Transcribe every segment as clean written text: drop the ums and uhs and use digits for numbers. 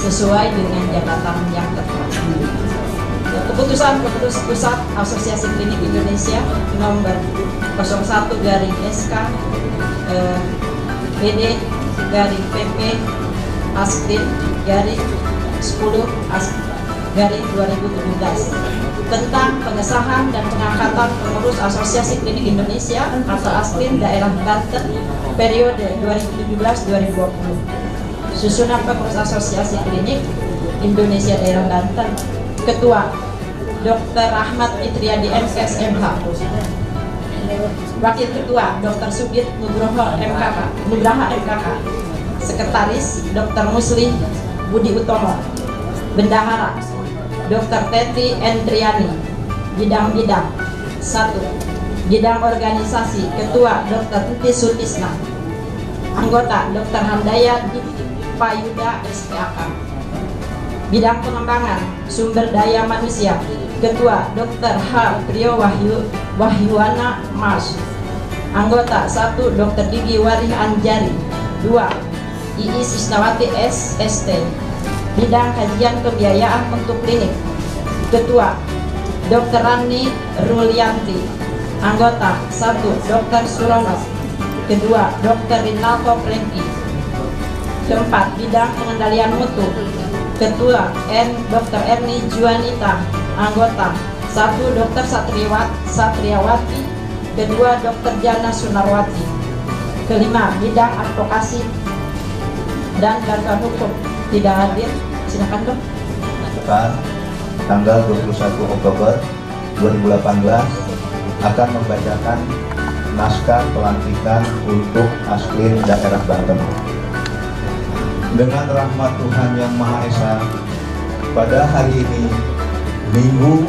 sesuai dengan jabatan yang tertera. Keputusan Pusat Asosiasi Klinik Indonesia nomor 01/SK PD /PP Asklin /10/2017 tentang pengesahan dan pengangkatan pengurus Asosiasi Klinik Indonesia atau Asklin daerah Banten periode 2017-2020. Susunan pengurus Asosiasi Klinik Indonesia daerah Banten: Ketua Dr. Ahmad Fitriadi MKS MH, Wakil Ketua Dr. Sugit Nugraha MKK, Sekretaris Dr. Musli Budi Utomo, Bendahara Dr. Teti Endriani. Bidang-bidang: 1. Bidang organisasi, Ketua Dr. Tuti Sutisna, Anggota Dr. Handaya Payuda SPAK. Bidang pengembangan sumber daya manusia, Ketua Dr. H. Priyo Wahyuwana Mas. Anggota 1. Dr. Digi Warih Anjari. 2. Iis Isnawati SST. Bidang kajian pembiayaan untuk klinik, Ketua Dr. Rani Rulianti. Anggota 1. Dr. Surono. Kedua Dr. Rinaldo Prengki. Keempat, bidang pengendalian mutu, Ketua Dr. Erni Juanita. Anggota 1. Dr. Satriawati. Kedua Dr. Jana Sunarwati. Kelima, bidang advokasi dan bantuan hukum. Tidak hadir, silakan dok. Tanggal 21 Oktober 2018 akan membacakan naskah pelantikan untuk Asklin daerah Banten. Dengan rahmat Tuhan Yang Maha Esa, pada hari ini, Minggu,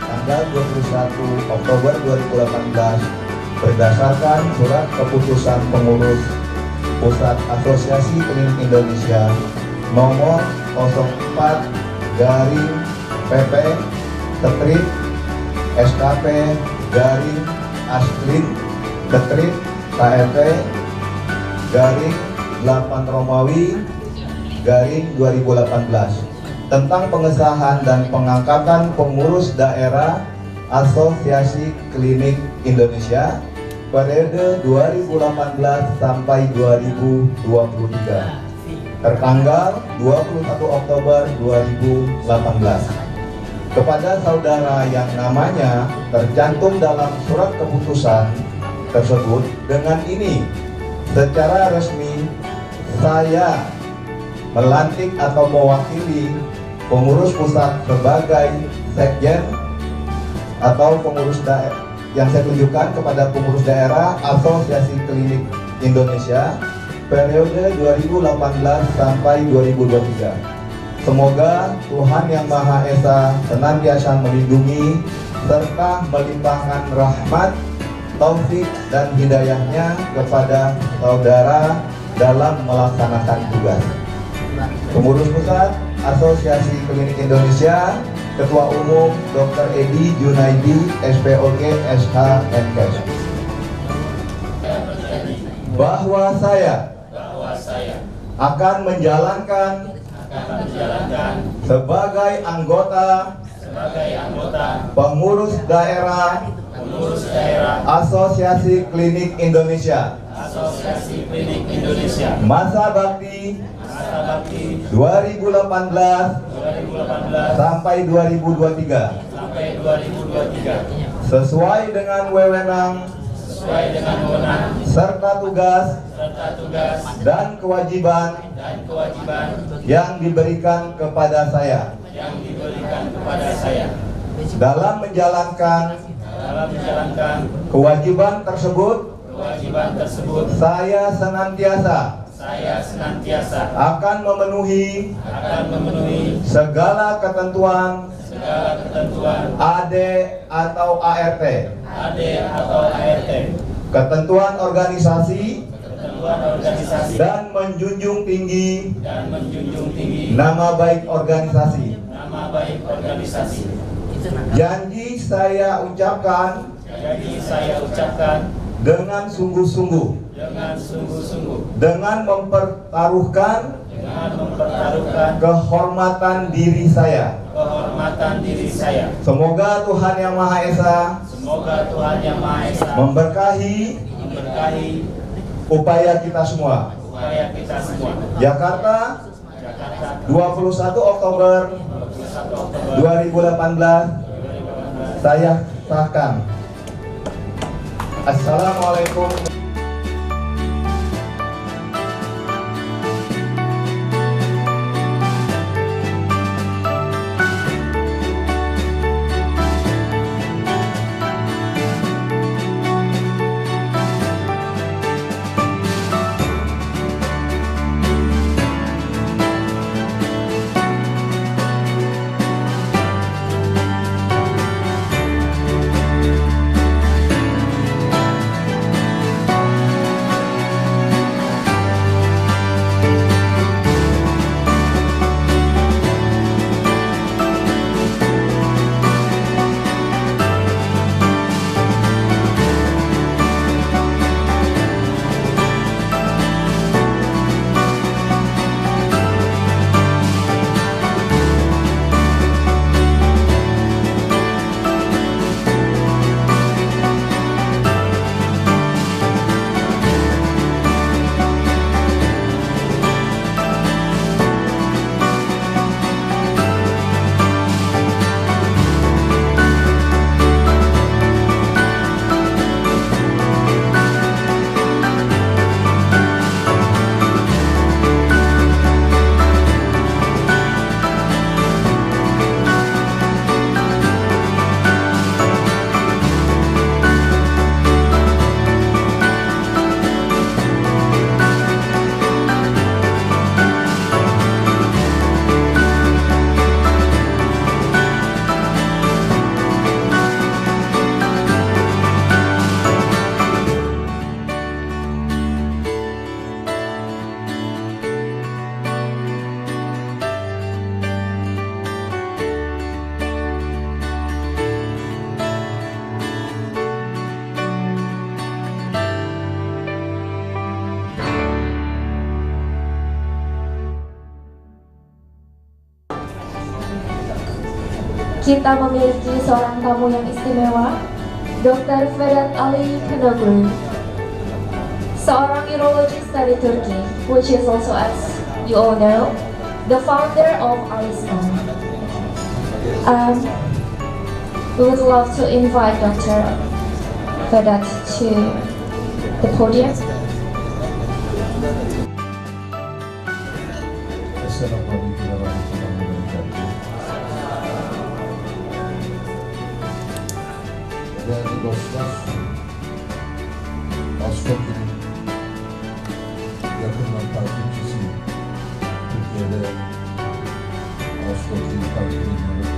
tanggal 21 Oktober 2018, berdasarkan surat keputusan pengurus Pusat Asosiasi Klinik Indonesia nomor 04/PP Tetrip SKP Asklin Tetrip KLP 8 Romawi 2018 tentang pengesahan dan pengangkatan pengurus daerah Asosiasi Klinik Indonesia periode 2018 sampai 2023 tertanggal 21 Oktober 2018 kepada saudara yang namanya tercantum dalam surat keputusan tersebut. Dengan ini secara resmi saya melantik atau mewakili pengurus pusat sebagai sekjen atau pengurus daerah yang saya tunjukkan kepada pengurus daerah Asosiasi Klinik Indonesia periode 2018 sampai 2023. Semoga Tuhan Yang Maha Esa senantiasa melindungi serta melimpahkan rahmat, taufik dan hidayahnya kepada saudara dalam melaksanakan tugas. Pengurus Pusat Asosiasi Klinik Indonesia, Ketua Umum Dr. Edi Junaidi, SPOG, SH, MKes. Bahwa saya akan menjalankan sebagai anggota pengurus daerah Asosiasi Klinik Indonesia masa bakti 2018 sampai 2023 sesuai dengan wewenang serta tugas dan kewajiban yang diberikan kepada saya dalam menjalankan kewajiban tersebut. Saya senantiasa akan memenuhi segala ketentuan AD atau ART, ketentuan organisasi, dan menjunjung tinggi nama baik organisasi. Janji saya ucapkan dengan sungguh-sungguh, dengan mempertaruhkan kehormatan diri saya. Semoga Tuhan Yang Maha Esa memberkahi upaya kita semua. Jakarta, 21 Oktober 2018, saya sahkan. Assalamualaikum. Kita memiliki seorang tamu yang istimewa, Dr. Vedat Ali Kanoglu, seorang urologist dari Turki, which is also, as you all know, the founder of Alistan. We would love to invite Dr. Vedat to the podium. Assalamualaikum warahmatullahi wabarakatuh. Değerli dostlar, Askopya'nın yakından takipçisiyim. Türkiye'de Askopya'yı takip ediyorum.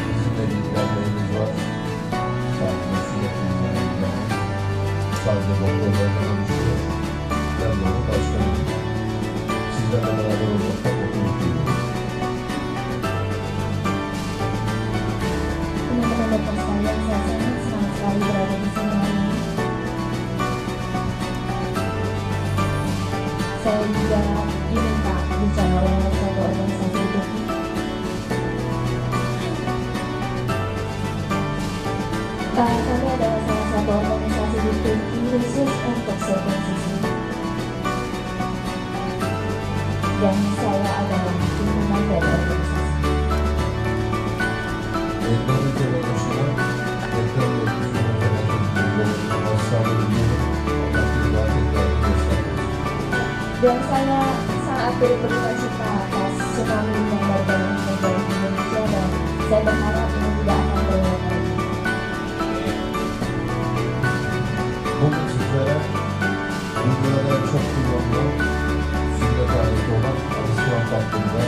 Bizim de bilgilerimiz var. Sadece sürekli bilgilerimiz. Sadece doktorlarla konuşuyor. Ben de onu başkanım. Sizlerle beraber olmaktan çok mutluyum. Teman-teman dokter sekalian, saya senang sekali berada di sini hari ini. Saya juga diminta bicara oleh satu organisasi di Turki. Kami adalah salah satu organisasi di Turki khusus untuk sirkulasi. Dan saya adalah pimpinan dari organisasi. Endonezya ve Rusya'da deprem etkisine felaket hasarlı bir Dan saya sangat berduka cita atas tsunami yang baru-baru ini terjadi di Indonesia, dan saya berharap ini tidak akan terulang lagi. Bugün sizlere dünyada çok kullanılan sünnet aleti olan Alistan hakkında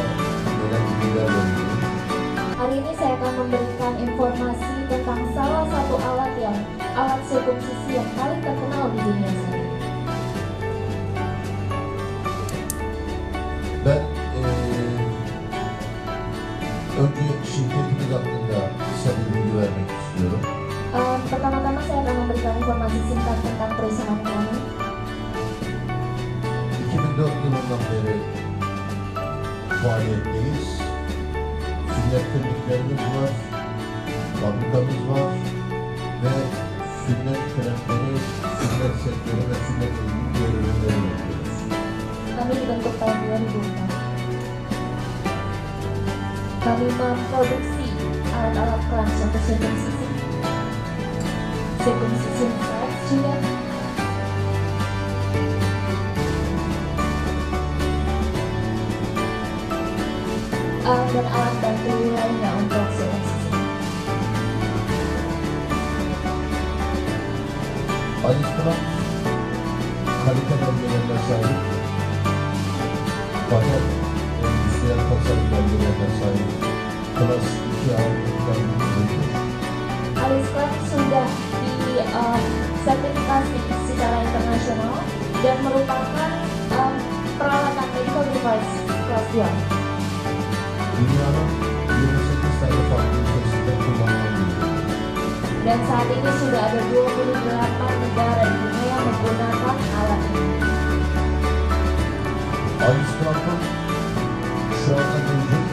gelen bilgiler veriyorum. Hari ini saya akan memberikan informasi tentang salah satu alat sirkumsisi yang paling terkenal di dunia saat ini. Ben önce şirketimiz hakkında kısa bir bilgi vermek istiyorum. Pertama-tama saya akan memberikan informasi singkat tentang perusahaan kami. 2004 yılından beri faaliyetteyiz. Sünnet kliniklerimiz var, fabrikamız var ve sünnet kremleri, sünnet setleri ve sünnet ilgili ürünleri yapıyoruz. Kami dibentuk tahun 2004. Kami memproduksi alat-alat kelamin untuk circumcision seks juga. Dan alat bantu lainnya untuk circumcision. Alice Club kalite belgelerine sahip, fakat endüstriyel tasarım belgelerine sahip Klas 2A ürünler. Alice Club sudah disertifikasi secara internasional dan merupakan peralatan medical device kelas 2. Dünyanın 28 tane farklı ülkesinde kullanılan bir ürün. Dan saat ini sudah ada 28 negara di dunia yang menggunakan alat ini. Alice Club'ın şu anda mevcut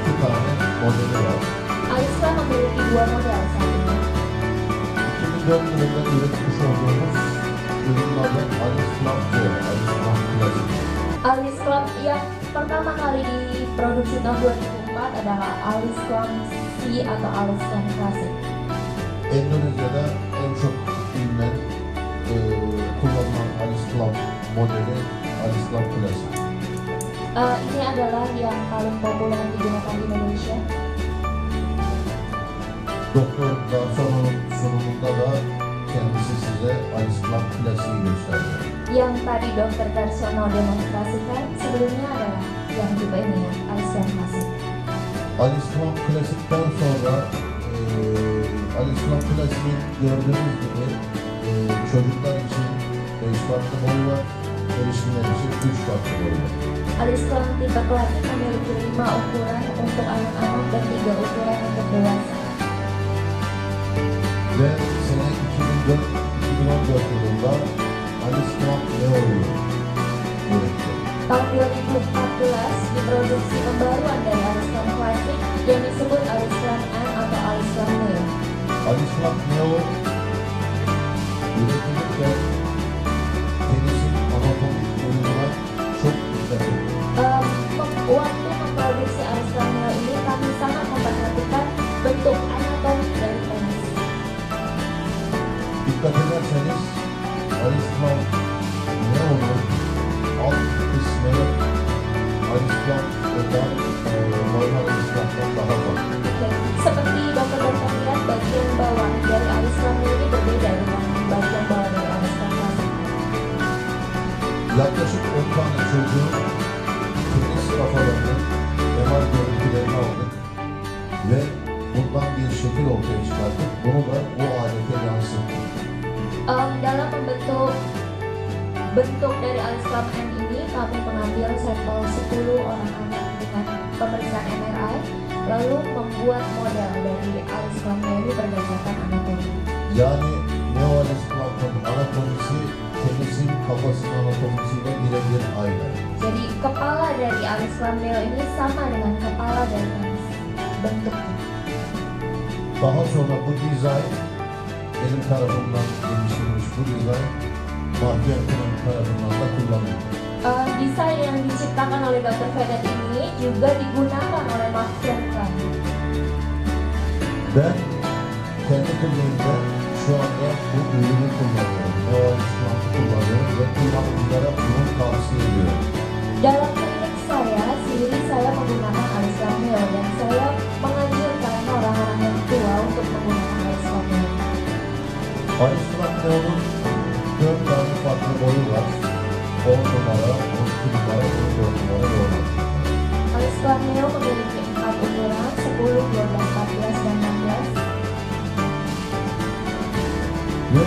2 tane modeli var. Alice Club memiliki 2 model saat ini. 2004 yılında üretmiş olduğumuz ürünün adı Alice Club C, Alice Club Classic. Alice Club yang pertama kali diproduksi tahun 2004 adalah Alice Club C atau Alice Club Classic. Endonezya'da en çok bilinen kullanılan Alice Club modeli Alice Club Classic. Ini adalah yang paling populer digunakan di Indonesia. Doktor daha sonra sunumunda da kendisi size Alice Club Classic'i gösterdi. Yang tadi Dokter Darsono demonstrasikan sebelumnya adalah yang tipe ini ya, Alice Club Classic. Alice Club Classic'ten sonra Alice Club Classic'in gördüğünüz gibi çocuklar için 5 farklı boy var, erişkinler için 3 farklı boy var. Alice Club tipe klasik memiliki 5 ukuran untuk anak-anak dan 3 ukuran untuk dewasa. Ve sene 2014 yılında Alice Club Neo'yu üretti. Tahun 2014 diproduksi pembaruan dari Alice Club Classic yang disebut Alice Club N atau Alice Club Neo. Alice Club Neo üretilirken tenisin anatomik uyumuna çok dikkat etti. Waktu memproduksi Alice Club Neo ini kami sangat memperhatikan bentuk anatomi dari tenis. Dikkat ederseniz Alice Club Neo'nun alt kısmı Alice Club'dan normal Alice Club'dan daha farklı. Seperti dokter-dokter lihat bagian bawah dari Alice Club Neo ini berbeda dengan bagian bawah dari Alice Club Classic. Yaklaşık 10 tane çocuğun tenis kafalarının MR görüntülerini aldık ve bundan bir şekil ortaya çıkarttık. Bunu da bu alete yansıttık. Dalam bentuk dari Alice Club N ini kami mengambil sampel 10 orang anak dengan pemeriksaan MRI lalu membuat model dari Alice Club Neo ini berdasarkan anatomi. Yani Neo Alice Club'ın anatomisi tenisin kafasının anatomisiyle birebir aynı. Jadi kepala dari Alice Club Neo ini sama dengan kepala dari tenis bentuknya. Daha sonra bu dizayn benim tarafımdan geliştirilmiş bu dizayn Mahdiye Kurum tarafından da kullanıldı. Desain yang diciptakan oleh Dr. Vedat ini juga digunakan oleh Mark Franklin. Ben kendi kliniğimde şu anda bu ürünü kullanıyorum. Neo Alice Club'ı kullanıyorum ve kullanıcılara bunu tavsiye ediyorum. Dalam klinik saya sendiri saya menggunakan Alice Club Neo dan saya menganjurkan orang-orang yang tua untuk menggunakan Alice Club Neo. Alice Club Neo'nun 4 tane farklı boyu var. 10 numara, 12 numara, 14 numara ve 16. Alice Club Neo memiliki 4 ukuran, 10, 12, 14, dan 16. Ve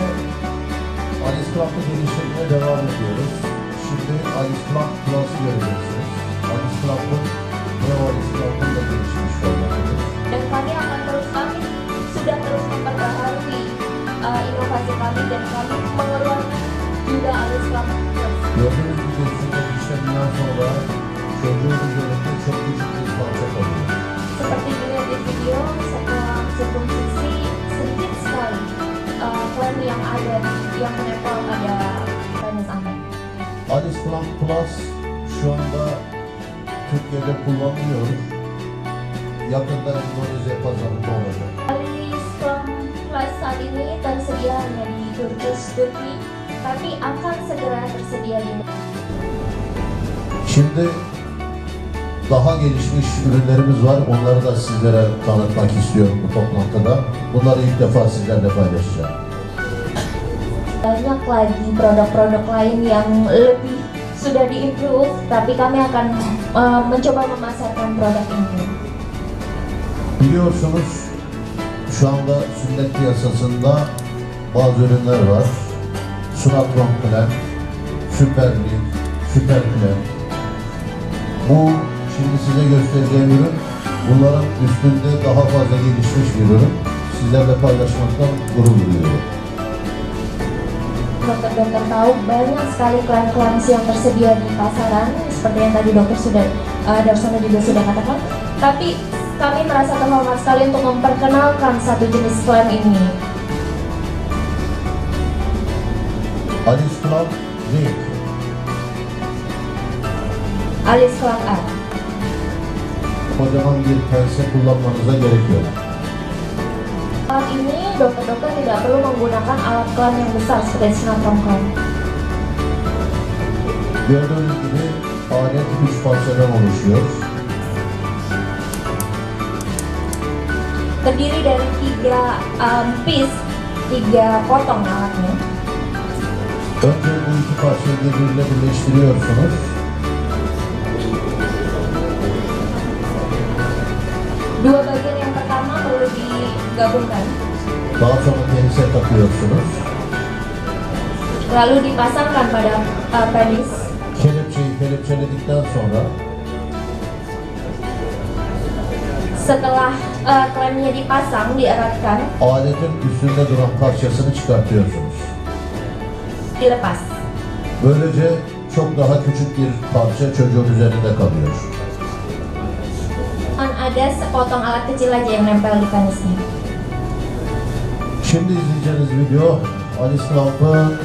Alice Club'ı geliştirmeye devam ediyoruz. Şimdi Alice Club Plus'ı göreceksiniz. Alice Club'ın Neo Alice Club'ın da gelişmiş formatıdır. Dan kami sudah terus memperbaharui inovasi kami dan kami mengeluarkan juga Alice Club Plus. Gördüğünüz gibi sünnet işleminden sonra çocuğun üzerinde yang menempel pada penis Anda? Alice Plan Plus şu anda Türkiye'de kullanılıyor. Yakında Endonezya pazarında olacak. Alice Plan Plus saat ini tersedia hanya di Turki, tapi akan segera tersedia di Şimdi daha gelişmiş ürünlerimiz var. Onları da sizlere tanıtmak istiyorum bu toplantıda. Bunları ilk defa sizlerle paylaşacağım. Banyak lagi produk-produk lain yang lebih sudah di-improve, tapi kami akan mencoba memasarkan produk ini. Biliyorsunuz şu anda sünnet piyasasında bazı ürünler var. Sunatron Klem, Süper Lig, Süper Klem. Bu şimdi size göstereceğim ürün bunların üstünde daha fazla gelişmiş bir ürün. Sizlerle paylaşmaktan gurur duyuyorum. Dokter-dokter tahu banyak sekali klaim-klaim yang tersedia di pasaran, seperti yang tadi Darsono juga sudah katakan. Tapi kami merasa terhormat sekali untuk memperkenalkan satu jenis klaim ini. Alice Plan Ring. Alice Plan A. Kocaman bir pense kullanmanıza gerek yok. Alat ini dokter-dokter tidak perlu menggunakan alat klaim yang besar seperti Sunatron Klem. Gördüğünüz gibi alet 3 parçadan oluşuyor. Terdiri dari 3 potong alatnya. Önce bu iki parçayı birbirine birleştiriyorsunuz. Dua bagian yang pertama perlu digabungkan, Daha sonra penise takıyorsunuz. lalu dipasangkan pada penis. Kelepçeyi kelepçeledikten sonra Setelah klemnya dipasang, dieratkan, aletin üstünde duran parçasını çıkartıyorsunuz. dilepas. Böylece çok daha küçük bir parça çocuğun üzerinde kalıyor. Ada sepotong alat kecil aja yang nempel di penisnya. Şimdi izleyeceğiniz video Alice Clamp'ın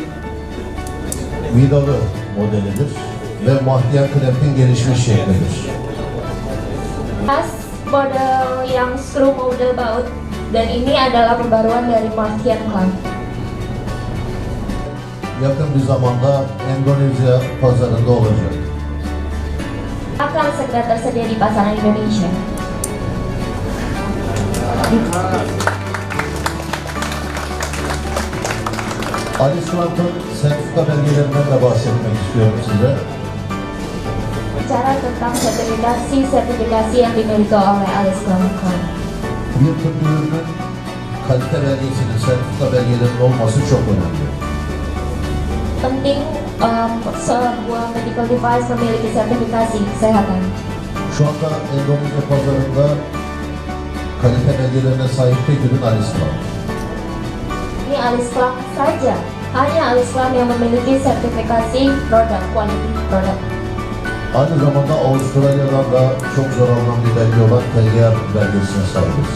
vidalı modelidir ve Mahdiyen Clamp'in gelişmiş şeklidir. Tas model yang screw model baut, dan ini adalah pembaruan dari Martian Clamp. Yakın bir zamanda Endonezya pazarında olacak. Akan segera tersedia di pasaran Indonesia. Alice Clamp'ın sertifika belgelerinden de bahsetmek istiyorum size. Bicara tentang sertifikasi yang dimiliki oleh Alice Clamp. Bir tıp ürünün kalite belgesinin, sertifika belgelerinin olması çok önemli. Penting sebuah medical device memiliki sertifikasi kesehatan. Şu anda Endonezya pazarında kalite belgelerine sahip tek ürün Alice Clamp. Ini Alice Clamp saja, hanya Alice Clamp yang memiliki sertifikasi produk, quality produk. Aynı zamanda Avustralya'dan da çok zor alınan bir belge olan TGR belgesine sahibiz.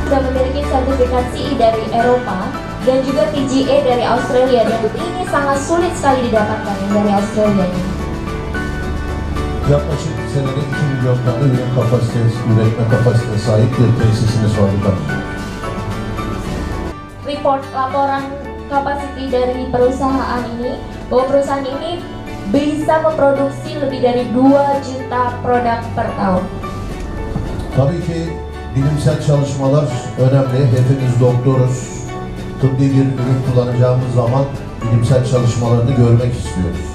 Sudah memiliki sertifikasi dari Eropa dan juga TGA dari Australia, dan ini sangat sulit sekali didapatkan yang dari Australia ini. Yaklaşık senede 2 milyon tane ürün kapasitesi, üretme kapasitesine sahip bir tesisimiz fabrikamız. Report laporan kapasiti dari perusahaan ini, bahwa perusahaan ini bisa memproduksi lebih dari 2 juta produk per tahun. Tabii ki bilimsel çalışmalar önemli. Hepimiz doktoruz. Tıbbi bir ürün kullanacağımız zaman bilimsel çalışmalarını görmek istiyoruz.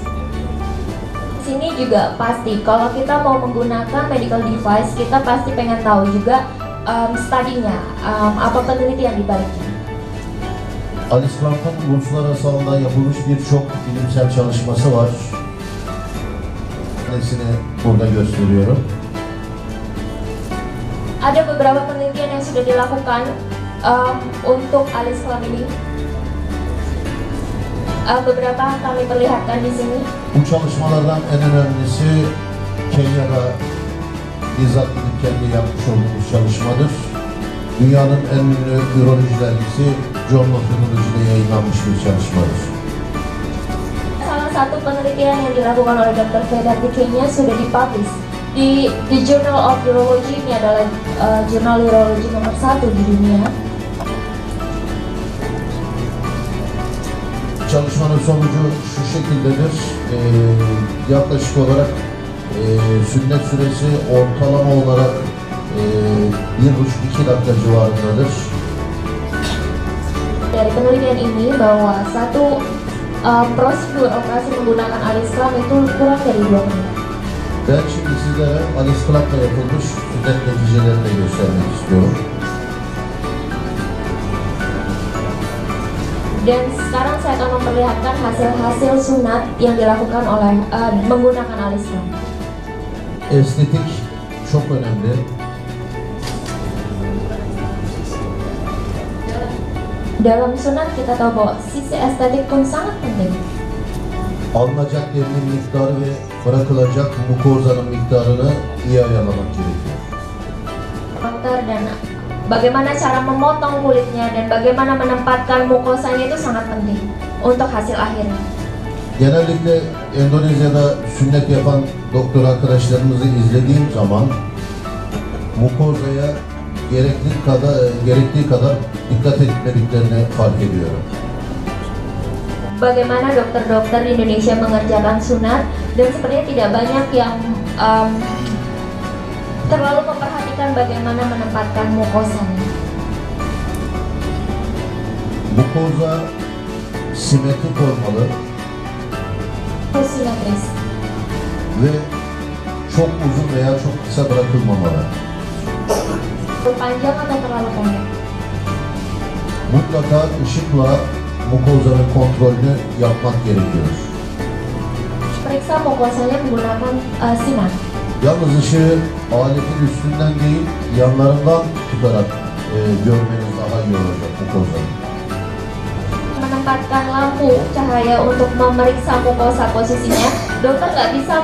Sini juga pasti, kalau kita mau menggunakan medical device, kita pasti pengen tahu juga studinya, apa penelitian di baliknya. Alice Clamp'ın uluslararası alanda yapılmış birçok bilimsel çalışması var. Nesini burada gösteriyorum. Ada beberapa penelitian yang sudah dilakukan untuk Alice Clamp ini. Beberapa kami perlihatkan di sini. Bu çalışmalardan en önemlisi Kenya'da bizzat gidip kendi yapmış olduğumuz çalışmadır. Dünyanın en ünlü üroloji dergisi Journal of Immunology'de yayınlanmış bir çalışmadır. Salah satu penelitian yang dilakukan oleh Dr. Vedat di Kenya sudah dipublish di The Journal of Urology. Ini adalah jurnal urologi nomor 1 di dunia. Çalışmanın sonucu şu şekildedir. Yaklaşık olarak sünnet süresi ortalama olarak 1,5-2 dakika civarındadır. Dari penelitian ini bahwa satu prosedur operasi menggunakan alis klam itu kurang dari 2 menit. Ben şimdi sizlere Alice Clark'la yapılmış sünnet neticelerini de göstermek istiyorum. Dan sekarang saya akan memperlihatkan hasil-hasil sunat yang dilakukan oleh menggunakan alis klam. Estetik çok önemli. Dalam sunat kita tahu bahwa sisi estetik pun sangat penting. Alınacak derinin miktarı ve bırakılacak mukozanın miktarını iyi ayarlamak gerekiyor. Dokter dan bagaimana cara memotong kulitnya dan bagaimana menempatkan mukosanya itu sangat penting untuk hasil akhirnya. Genellikle Endonezya'da sünnet yapan doktor arkadaşlarımızı izlediğim zaman mukozaya gerektiği kadar dikkat etmediklerini fark ediyorum. Bagaimana dokter-dokter di Indonesia mengerjakan sunat dan sepertinya tidak banyak yang terlalu memperhatikan bagaimana menempatkan mukosanya. Mukoza simetrik olmalı Simetris. ve çok uzun veya çok kısa bırakılmamalı. Terlalu panjang atau terlalu pendek. Mutlaka ışıkla mukozanın kontrolünü yapmak gerekiyor. Periksa mukosanya menggunakan sinar. Yalnız ışığı aletin üstünden değil yanlarından tutarak görmeniz daha iyi olacak mukozayı. Menempatkan lampu cahaya untuk memeriksa mukosa posisinya, dokter nggak bisa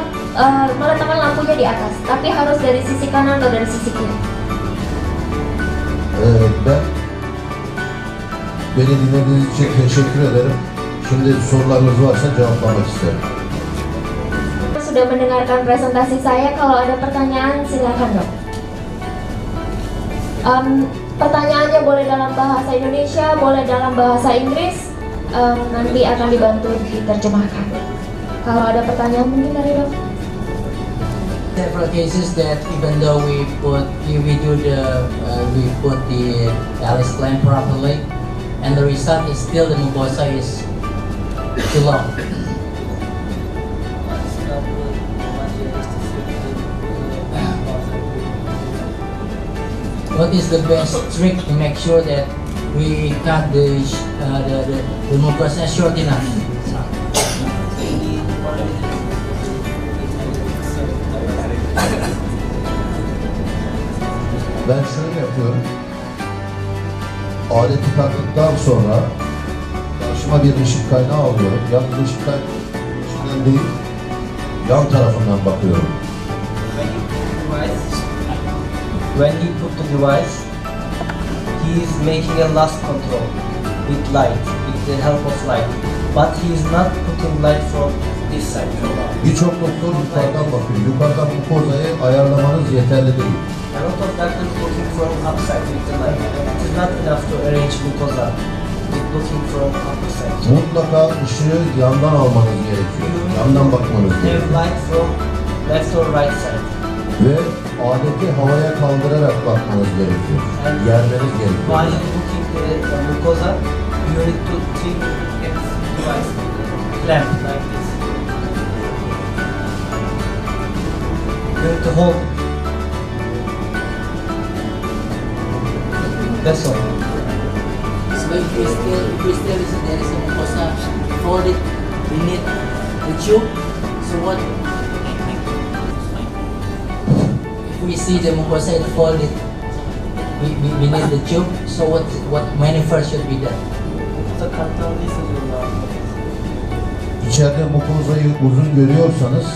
meletakkan lampunya di atas, tapi harus dari sisi kanan atau dari sisi kiri. Ben beni dinlediğiniz için teşekkür ederim. Şimdi sorularınız varsa cevaplamak isterim. Sudah mendengarkan presentasi saya, kalau ada pertanyaan silakan dok. Pertanyaannya boleh dalam bahasa Indonesia, boleh dalam bahasa Inggris, nanti akan dibantu diterjemahkan. Kalau ada pertanyaan mungkin dari dok. Several cases that even though we put the Alice clamp properly, and the result is still the mucosa is too long. What is the best trick to make sure that we cut the mucosa short enough? Ben şöyle yapıyorum. Aleti taktıktan sonra karşıma bir ışık kaynağı alıyorum. Yalnız ışık kaynağı değil, yan tarafından bakıyorum. When he put the device, he is making a last control with light, with the help of light. But he is not putting light from this side. Birçok doktor yukarıdan bakıyor. Yukarıdan mukozayı ayarlamanız yeterli değil. A lot of doctors looking from upside with the light. It is not enough to arrange mucosa with looking from upside. Mutlaka ışığı yandan almanız gerekiyor. Yandan bakmanız Have gerekiyor. light from left or right side. Ve aleti havaya kaldırarak bakmanız gerekiyor. Germeniz gerekiyor. While looking the mucosa, you need to think at device clamp like this. You need to hold it. That's all. So if we still is there is a mucosa folded beneath the tube, so what? If we see the mucosa is folded beneath the tube, so what maneuver should be done? İçeride mukozayı uzun görüyorsanız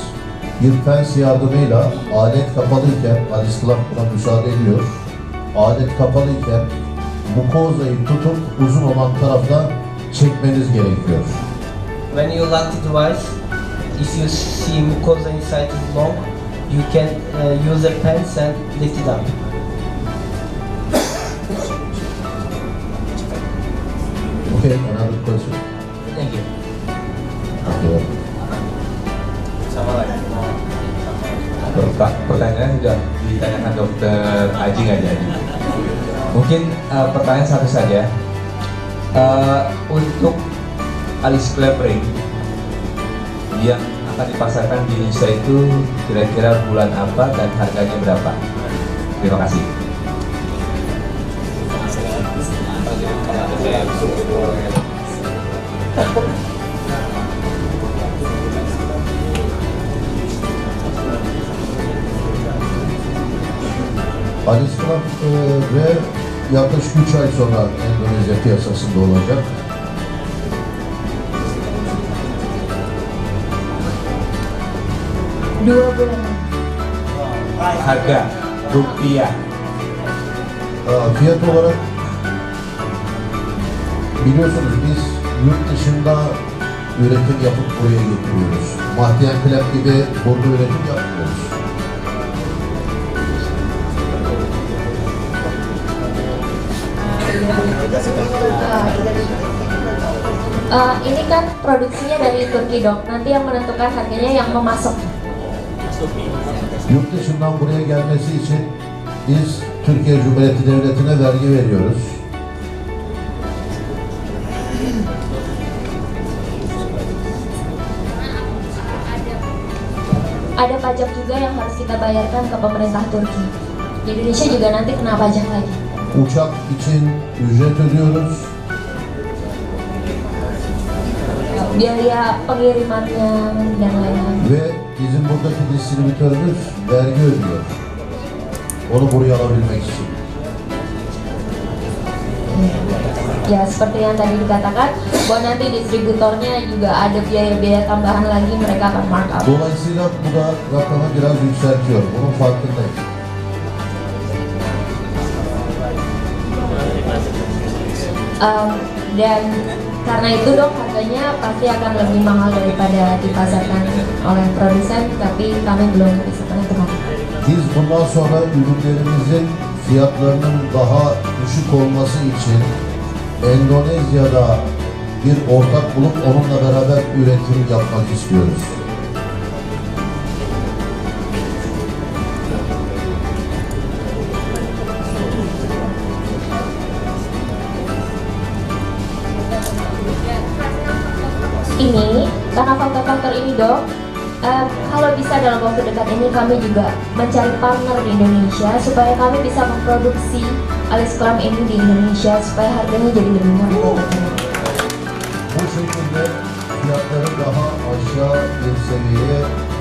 bir pens yardımıyla alet kapalıyken, Alice Clark buna müsaade ediyor. Alet kapalıyken mukozayı tutup uzun olan taraftan çekmeniz gerekiyor. When you lock the device, if you see mucosa inside is long, you can use a pen and lift it up. Okay, another question. Thank you. Okay. Sama lagi. Pertanyaan sudah ditanyakan dokter Aji nggak jadi. Mungkin pertanyaan satu saja. Untuk alis clampring yang akan dipasarkan di Indonesia itu kira-kira bulan apa dan harganya berapa? Terima kasih. Alice Club ve yaklaşık 3 ay sonra Endonezya piyasasında olacak. Dua bulan. Harga rupiah. Fiyat olarak biliyorsunuz biz yurt dışında üretim yapıp buraya getiriyoruz. Mahdiyen Klep gibi burada üretim yapmıyoruz. Ini kan produksinya dari Turki dok. Nanti yang menentukan harganya yang memasok. Yurt dışından buraya gelmesi için biz Türkiye Cumhuriyeti Devleti'ne vergi veriyoruz. Ada pajak juga yang harus kita bayarkan ke pemerintah Turki. Di Indonesia juga nanti kena pajak lagi. Uçak için ücret ödüyoruz. Biaya pengirimannya dan lain-lain. Ve bizim buradaki distribütörümüz vergi ödüyor. Onu buraya alabilmek için. Ya seperti yang tadi dikatakan, bahwa nanti distributornya juga ada biaya-biaya tambahan lagi, mereka akan markup. Dolayısıyla bu da rakamı biraz yükseltiyor. Bunun farkındayım. Dan karena itu dok harganya pasti akan lebih mahal daripada dipasarkan oleh produsen, tapi kami belum bisa menentukan. Biz bundan sonra ürünlerimizin fiyatlarının daha düşük olması için Endonezya'da bir ortak bulup onunla beraber üretim yapmak istiyoruz. Ini karena faktor-faktor ini dok, kalau bisa dalam waktu dekat ini kami juga mencari partner di Indonesia supaya kami bisa memproduksi alis klam ini di Indonesia supaya harganya jadi lebih murah buat kami. Bu şekilde fiyatları daha aşağı bir seviyeye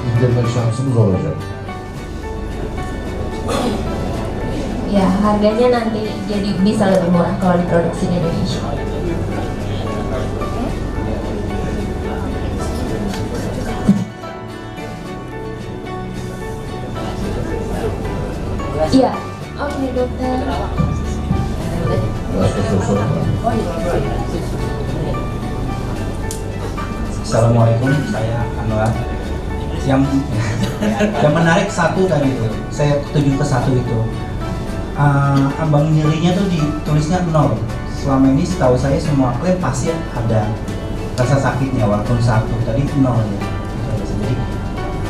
indirme şansımız olacak. Ya harganya nanti jadi bisa lebih murah kalau diproduksi di Indonesia. Iya, oke dokter. Başka soru var mı? Assalamualaikum, saya Anwar. Yang menarik satu tadi itu, saya tuju ke satu itu. Abang nyerinya tuh ditulisnya 0. Selama ini setahu saya semua klaim pasti ada rasa sakitnya walaupun 1. Tadi 0 ya. Jadi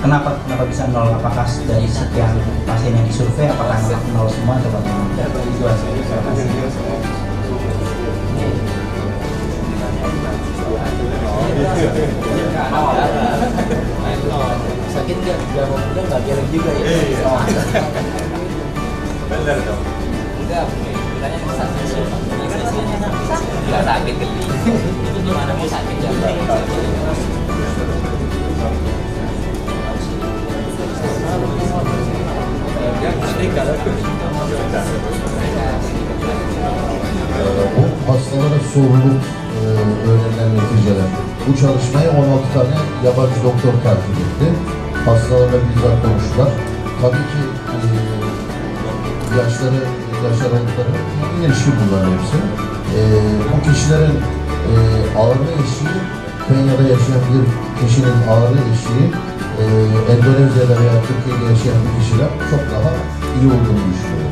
kenapa bisa 0? Apakah dari sekian pasien yang disurvei apakah 0 semua atau bagaimana? Itu aja. Terima kasih. Sakit nggak? Berapa bulan nggak jalan juga ya? Benar dong. Enggak, bilangnya sakit sih. Nggak sakit geli. Itu gimana mau sakit ya? Bu hastalara sorulup öğrenilen neticeler. Bu çalışmayı 16 tane yabancı doktor takip etti. Hastalarla bizzat konuştular. Tabii ki yaşları yaşar oldukları ilişki bunların hepsi. Bu kişilerin ağırlığı eşiği, Kenya'da yaşayan bir kişinin ağırlığı eşiği Endonezya'da veya Türkiye'de yaşayan bir kişiden çok daha iyi olduğunu düşünüyorum.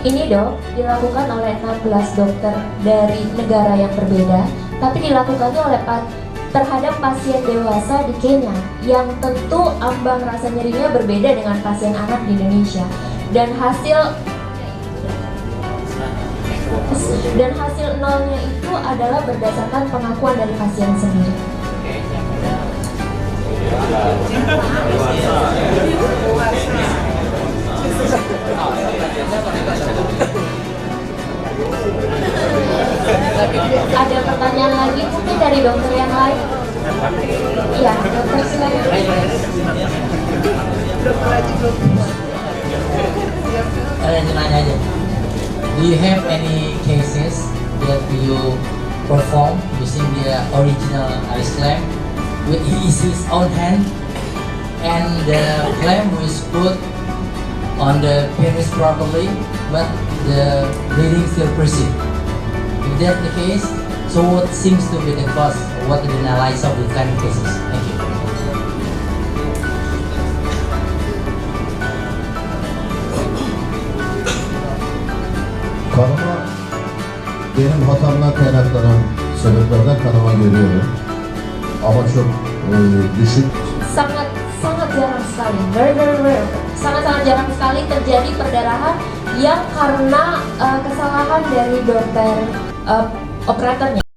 Ini dok dilakukan oleh 16 dokter dari negara yang berbeda, tapi dilakukannya oleh terhadap pasien dewasa di Kenya yang tentu ambang rasa nyerinya berbeda dengan pasien anak di Indonesia. Dan hasil nolnya itu adalah berdasarkan pengakuan dari pasien sendiri. Ada pertanyaan lagi mungkin dari dokter yang lain? Iya, dokter silakan. Nanya aja. Do you have any cases that you perform using the original Aris clamp with his own hand and the clamp was put on the penis properly, but the bleeding still persists? If that's the case, so what seems to be the cause? What are the analysis of the kind of cases? Thank you. Kanama benim hatamdan kaynaklanan sebeplerden kanama görüyorum. Ama çok düşük. Sangat jarang sekali, very rare. Sangat jarang sekali terjadi perdarahan yang karena kesalahan dari dokter operatornya.